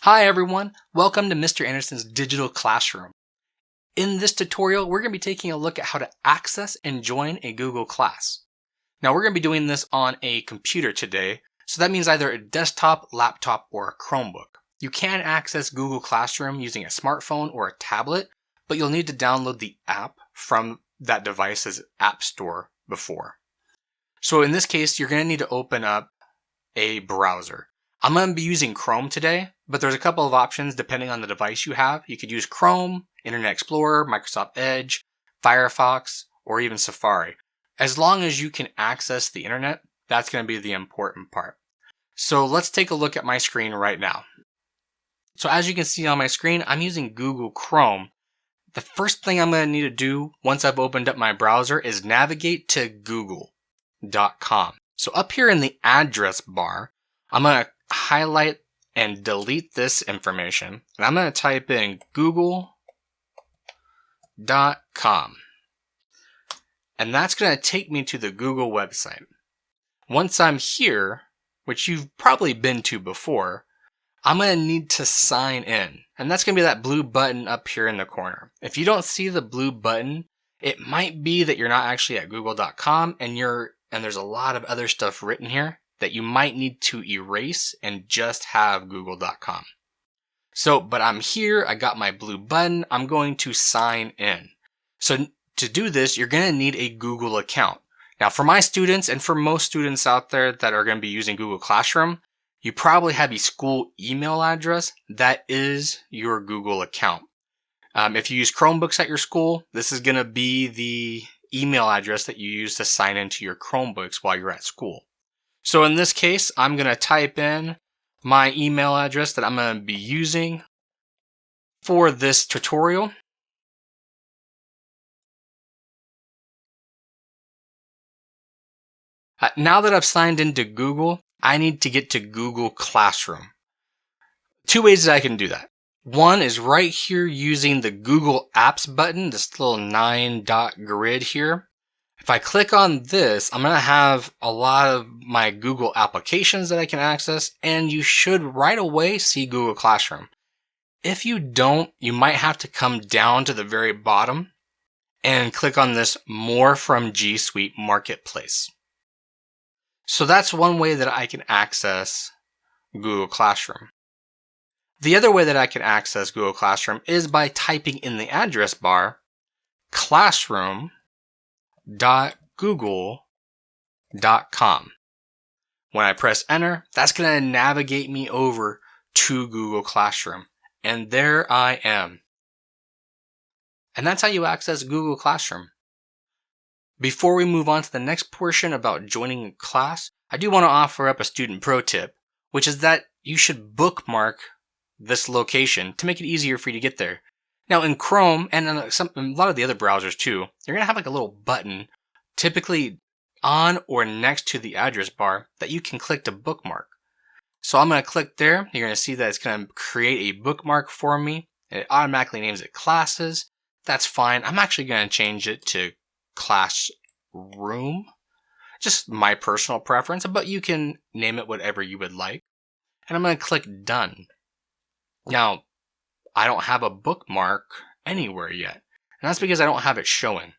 Hi everyone, welcome to Mr. Anderson's Digital Classroom. In this tutorial, we're going to be taking a look at how to access and join a Google Class. Now we're going to be doing this on a computer today, so that means either a desktop, laptop, or a Chromebook. You can access Google Classroom using a smartphone or a tablet, but you'll need to download the app from that device's app store before. So in this case, you're going to need to open up a browser. I'm going to be using Chrome today, but there's a couple of options depending on the device you have. You could use Chrome, Internet Explorer, Microsoft Edge, Firefox, or even Safari. As long as you can access the internet, that's going to be the important part. So let's take a look at my screen right now. So as you can see on my screen, I'm using Google Chrome. The first thing I'm going to need to do once I've opened up my browser is navigate to google.com. So up here in the address bar, I'm going to highlight and delete this information, and I'm going to type in google.com. And that's going to take me to the Google website. Once I'm here, which you've probably been to before, I'm going to need to sign in. And that's going to be that blue button up here in the corner. If you don't see the blue button, it might be that you're not actually at google.com and there's a lot of other stuff written here that you might need to erase and just have google.com. But I'm here, I got my blue button, I'm going to sign in. So to do this, you're going to need a Google account. Now for my students and for most students out there that are going to be using Google Classroom, you probably have a school email address that is your Google account. If you use Chromebooks at your school, this is going to be the email address that you use to sign into your Chromebooks while you're at school. So in this case, I'm going to type in my email address that I'm going to be using for this tutorial. Now that I've signed into Google, I need to get to Google Classroom. Two ways that I can do that. One is right here using the Google Apps button, this little 9-dot grid here. If I click on this, I'm going to have a lot of my Google applications that I can access, and you should right away see Google Classroom. If you don't, you might have to come down to the very bottom and click on this More from G Suite Marketplace. So that's one way that I can access Google Classroom. The other way that I can access Google Classroom is by typing in the address bar classroom.google.com. When I press enter, that's going to navigate me over to Google Classroom. And there I am. And that's how you access Google Classroom. Before we move on to the next portion about joining a class, I do want to offer up a student pro tip, which is that you should bookmark this location to make it easier for you to get there. Now in Chrome and in a lot of the other browsers too, you're going to have like a little button typically on or next to the address bar that you can click to bookmark. So I'm going to click there. You're going to see that it's going to create a bookmark for me. It automatically names it classes. That's fine. I'm actually going to change it to classroom. Just my personal preference, but you can name it whatever you would like. And I'm going to click done. Now, I don't have a bookmark anywhere yet, and that's because I don't have it showing.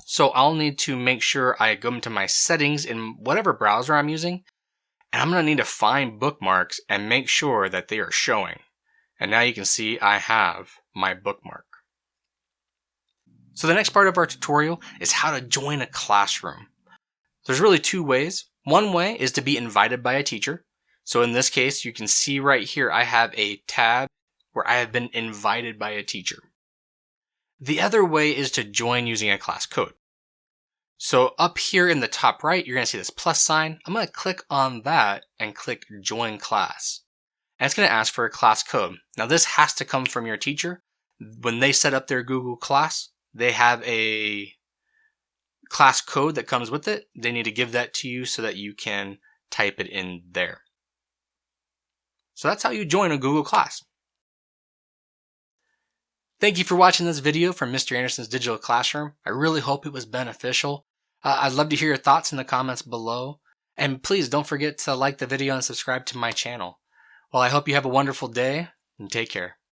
So I'll need to make sure I go into my settings in whatever browser I'm using, and I'm going to need to find bookmarks and make sure that they are showing. And now you can see I have my bookmark. So the next part of our tutorial is how to join a classroom. There's really two ways. One way is to be invited by a teacher. So in this case, you can see right here, I have a tab where I have been invited by a teacher. The other way is to join using a class code. So up here in the top right, you're going to see this plus sign. I'm going to click on that and click join class. And it's going to ask for a class code. Now this has to come from your teacher. When they set up their Google class, they have a class code that comes with it. They need to give that to you so that you can type it in there. So that's how you join a Google class. Thank you for watching this video from Mr. Anderson's Digital Classroom. I really hope it was beneficial. I'd love to hear your thoughts in the comments below. And please don't forget to like the video and subscribe to my channel. Well, I hope you have a wonderful day and take care.